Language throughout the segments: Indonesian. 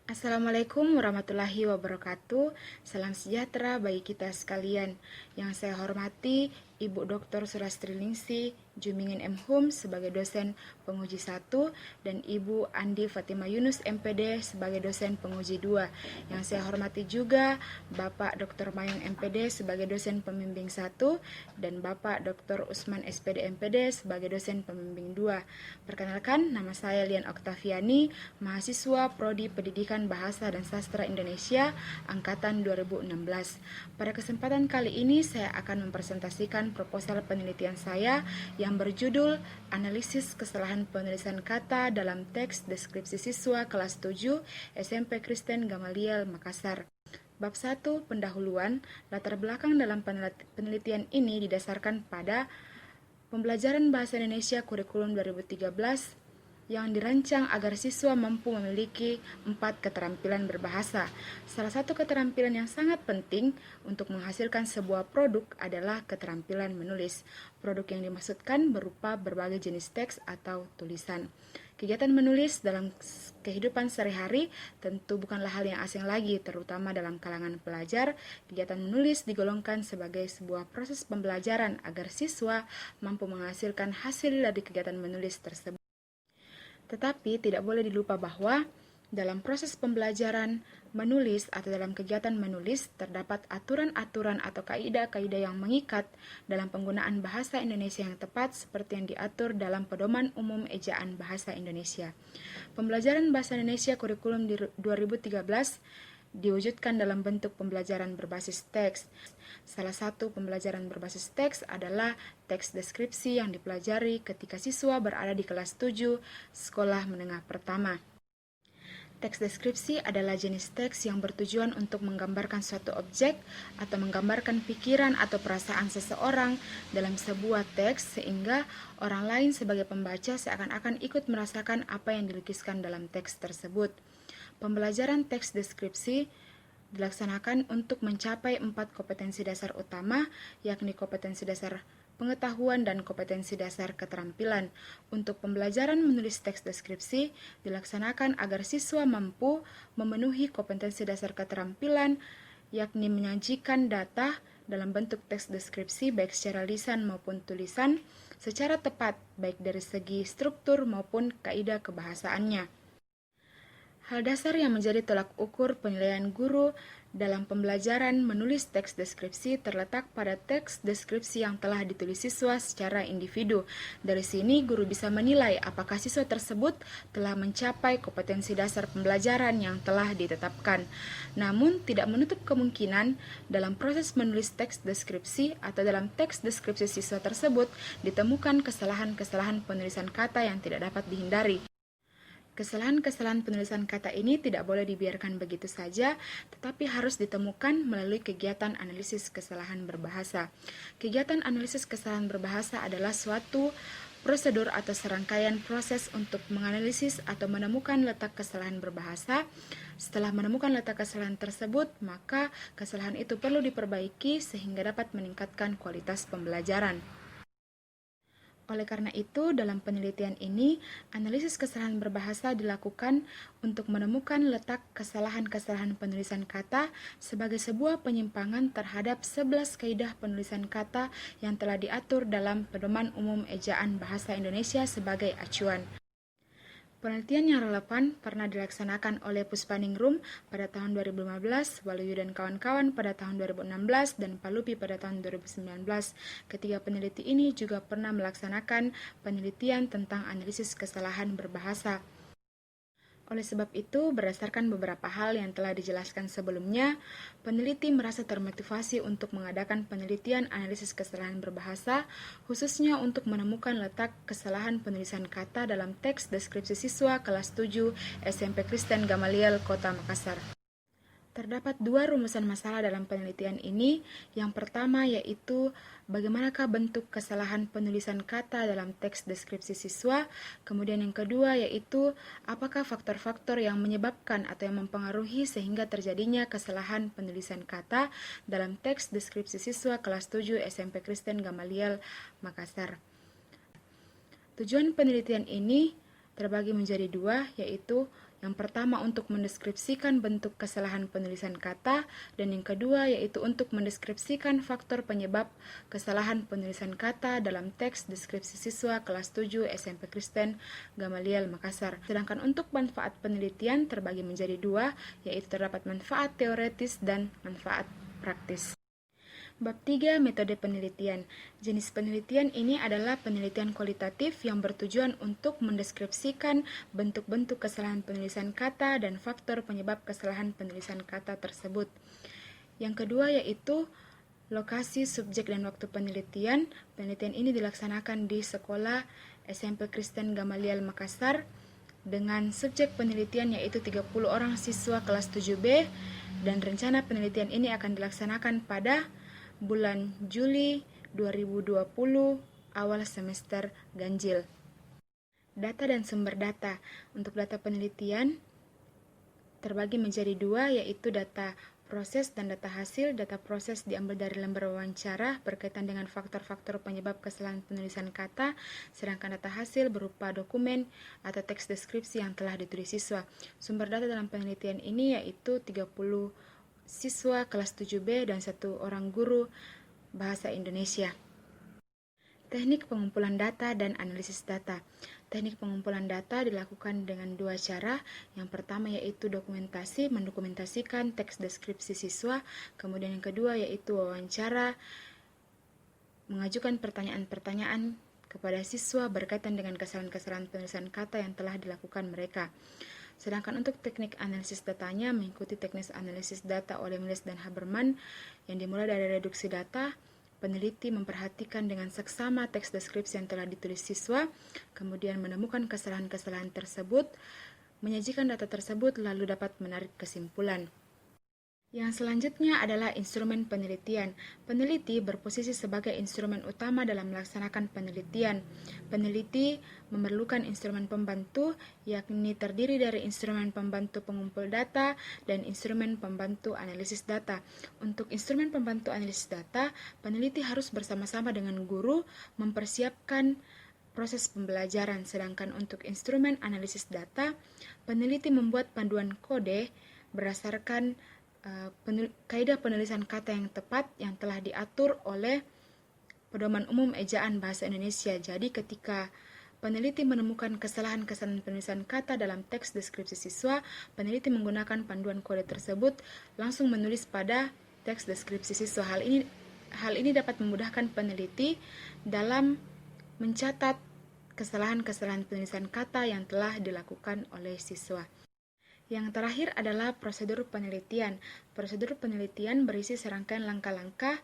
Assalamualaikum warahmatullahi wabarakatuh. Salam sejahtera bagi kita sekalian. Yang saya hormati Ibu Dr. Surastri Ningsih Jumingin M. Hum sebagai dosen penguji 1 dan Ibu Andi Fatima Yunus MPD sebagai dosen penguji 2. Yang saya hormati juga Bapak Dr. Mayong MPD sebagai dosen pembimbing 1 dan Bapak Dr. Usman SPD MPD sebagai dosen pembimbing 2. Perkenalkan, nama saya Lian Oktaviani, mahasiswa Prodi Pendidikan Bahasa dan Sastra Indonesia angkatan 2016. Pada kesempatan kali ini saya akan mempresentasikan proposal penelitian saya yang berjudul Analisis Kesalahan Penulisan Kata dalam Teks Deskripsi Siswa Kelas 7 SMP Kristen Gamaliel Makassar. Bab 1 pendahuluan, latar belakang dalam penelitian ini didasarkan pada pembelajaran Bahasa Indonesia kurikulum 2013 yang dirancang agar siswa mampu memiliki 4 keterampilan berbahasa. Salah satu keterampilan yang sangat penting untuk menghasilkan sebuah produk adalah keterampilan menulis. Produk yang dimaksudkan berupa berbagai jenis teks atau tulisan. Kegiatan menulis dalam kehidupan sehari-hari tentu bukanlah hal yang asing lagi, terutama dalam kalangan pelajar. Kegiatan menulis digolongkan sebagai sebuah proses pembelajaran agar siswa mampu menghasilkan hasil dari kegiatan menulis tersebut. Tetapi tidak boleh dilupa bahwa dalam proses pembelajaran menulis atau dalam kegiatan menulis terdapat aturan-aturan atau kaidah-kaidah yang mengikat dalam penggunaan bahasa Indonesia yang tepat seperti yang diatur dalam Pedoman Umum Ejaan Bahasa Indonesia. Pembelajaran Bahasa Indonesia kurikulum 2013 diwujudkan dalam bentuk pembelajaran berbasis teks. Salah satu pembelajaran berbasis teks adalah teks deskripsi yang dipelajari ketika siswa berada di kelas 7 sekolah menengah pertama. Teks deskripsi adalah jenis teks yang bertujuan untuk menggambarkan suatu objek atau menggambarkan pikiran atau perasaan seseorang dalam sebuah teks sehingga orang lain sebagai pembaca seakan-akan ikut merasakan apa yang dilukiskan dalam teks tersebut. Pembelajaran teks deskripsi dilaksanakan untuk mencapai 4 kompetensi dasar utama, yakni kompetensi dasar pengetahuan dan kompetensi dasar keterampilan. Untuk pembelajaran menulis teks deskripsi dilaksanakan agar siswa mampu memenuhi kompetensi dasar keterampilan, yakni menyajikan data dalam bentuk teks deskripsi baik secara lisan maupun tulisan secara tepat, baik dari segi struktur maupun kaidah kebahasaannya. Hal dasar yang menjadi tolak ukur penilaian guru dalam pembelajaran menulis teks deskripsi terletak pada teks deskripsi yang telah ditulis siswa secara individu. Dari sini, guru bisa menilai apakah siswa tersebut telah mencapai kompetensi dasar pembelajaran yang telah ditetapkan. Namun, tidak menutup kemungkinan dalam proses menulis teks deskripsi atau dalam teks deskripsi siswa tersebut ditemukan kesalahan-kesalahan penulisan kata yang tidak dapat dihindari. Kesalahan-kesalahan penulisan kata ini tidak boleh dibiarkan begitu saja, tetapi harus ditemukan melalui kegiatan analisis kesalahan berbahasa. Kegiatan analisis kesalahan berbahasa adalah suatu prosedur atau serangkaian proses untuk menganalisis atau menemukan letak kesalahan berbahasa. Setelah menemukan letak kesalahan tersebut, maka kesalahan itu perlu diperbaiki sehingga dapat meningkatkan kualitas pembelajaran. Oleh karena itu, dalam penelitian ini, analisis kesalahan berbahasa dilakukan untuk menemukan letak kesalahan-kesalahan penulisan kata sebagai sebuah penyimpangan terhadap 11 kaidah penulisan kata yang telah diatur dalam Pedoman Umum Ejaan Bahasa Indonesia sebagai acuan. Penelitian yang relevan pernah dilaksanakan oleh Puspaningrum pada tahun 2015, Waluyo dan kawan-kawan pada tahun 2016, dan Palupi pada tahun 2019. Ketiga peneliti ini juga pernah melaksanakan penelitian tentang analisis kesalahan berbahasa. Oleh sebab itu, berdasarkan beberapa hal yang telah dijelaskan sebelumnya, peneliti merasa termotivasi untuk mengadakan penelitian analisis kesalahan berbahasa, khususnya untuk menemukan letak kesalahan penulisan kata dalam teks deskripsi siswa kelas 7 SMP Kristen Gamaliel, Kota Makassar. Terdapat 2 rumusan masalah dalam penelitian ini. Yang pertama yaitu bagaimanakah bentuk kesalahan penulisan kata dalam teks deskripsi siswa. Kemudian yang kedua yaitu apakah faktor-faktor yang menyebabkan atau yang mempengaruhi sehingga terjadinya kesalahan penulisan kata dalam teks deskripsi siswa kelas 7 SMP Kristen Gamaliel, Makassar. Tujuan penelitian ini terbagi menjadi 2, yaitu Yang pertama untuk mendeskripsikan bentuk kesalahan penulisan kata, dan yang kedua yaitu untuk mendeskripsikan faktor penyebab kesalahan penulisan kata dalam teks deskripsi siswa kelas 7 SMP Kristen Gamaliel Makassar. Sedangkan untuk manfaat penelitian terbagi menjadi dua, yaitu terdapat manfaat teoretis dan manfaat praktis. Bab 3. Metode penelitian. Jenis penelitian ini adalah penelitian kualitatif yang bertujuan untuk mendeskripsikan bentuk-bentuk kesalahan penulisan kata dan faktor penyebab kesalahan penulisan kata tersebut. Yang kedua yaitu lokasi, subjek, dan waktu penelitian. Penelitian ini dilaksanakan di sekolah SMP Kristen Gamaliel Makassar dengan subjek penelitian yaitu 30 orang siswa kelas 7B, dan rencana penelitian ini akan dilaksanakan pada bulan Juli 2020 awal semester ganjil. Data dan sumber data. Untuk data penelitian terbagi menjadi dua, yaitu data proses dan data hasil. Data proses diambil dari lembar wawancara berkaitan dengan faktor-faktor penyebab kesalahan penulisan kata, sedangkan data hasil berupa dokumen atau teks deskripsi yang telah ditulis siswa. Sumber data dalam penelitian ini yaitu 30 siswa kelas 7B dan 1 orang guru bahasa Indonesia. Teknik pengumpulan data dan analisis data. Teknik pengumpulan data dilakukan dengan dua cara. Yang pertama yaitu dokumentasi, mendokumentasikan teks deskripsi siswa. Kemudian yang kedua yaitu wawancara, mengajukan pertanyaan-pertanyaan kepada siswa berkaitan dengan kesalahan-kesalahan penulisan kata yang telah dilakukan mereka. Sedangkan untuk teknik analisis datanya mengikuti teknik analisis data oleh Miles dan Haberman yang dimulai dari reduksi data. Peneliti memperhatikan dengan seksama teks deskripsi yang telah ditulis siswa, kemudian menemukan kesalahan-kesalahan tersebut, menyajikan data tersebut, lalu dapat menarik kesimpulan. Yang selanjutnya adalah instrumen penelitian. Peneliti berposisi sebagai instrumen utama dalam melaksanakan penelitian. Peneliti memerlukan instrumen pembantu, yakni terdiri dari instrumen pembantu pengumpul data dan instrumen pembantu analisis data. Untuk instrumen pembantu analisis data, peneliti harus bersama-sama dengan guru mempersiapkan proses pembelajaran. Sedangkan untuk instrumen analisis data, peneliti membuat panduan kode berdasarkan kaidah penulisan kata yang tepat yang telah diatur oleh Pedoman Umum Ejaan Bahasa Indonesia. Jadi ketika peneliti menemukan kesalahan-kesalahan penulisan kata dalam teks deskripsi siswa, peneliti menggunakan panduan kode tersebut langsung menulis pada teks deskripsi siswa. Hal ini dapat memudahkan peneliti dalam mencatat kesalahan-kesalahan penulisan kata yang telah dilakukan oleh siswa. Yang terakhir adalah prosedur penelitian. Prosedur penelitian berisi serangkaian langkah-langkah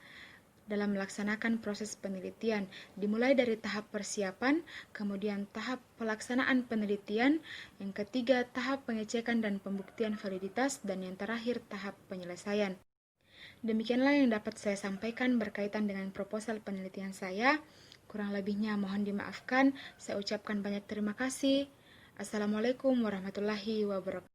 dalam melaksanakan proses penelitian, dimulai dari tahap persiapan, kemudian tahap pelaksanaan penelitian, yang ketiga tahap pengecekan dan pembuktian validitas, dan yang terakhir tahap penyelesaian. Demikianlah yang dapat saya sampaikan berkaitan dengan proposal penelitian saya. Kurang lebihnya mohon dimaafkan. Saya ucapkan banyak terima kasih. Assalamualaikum warahmatullahi wabarakatuh.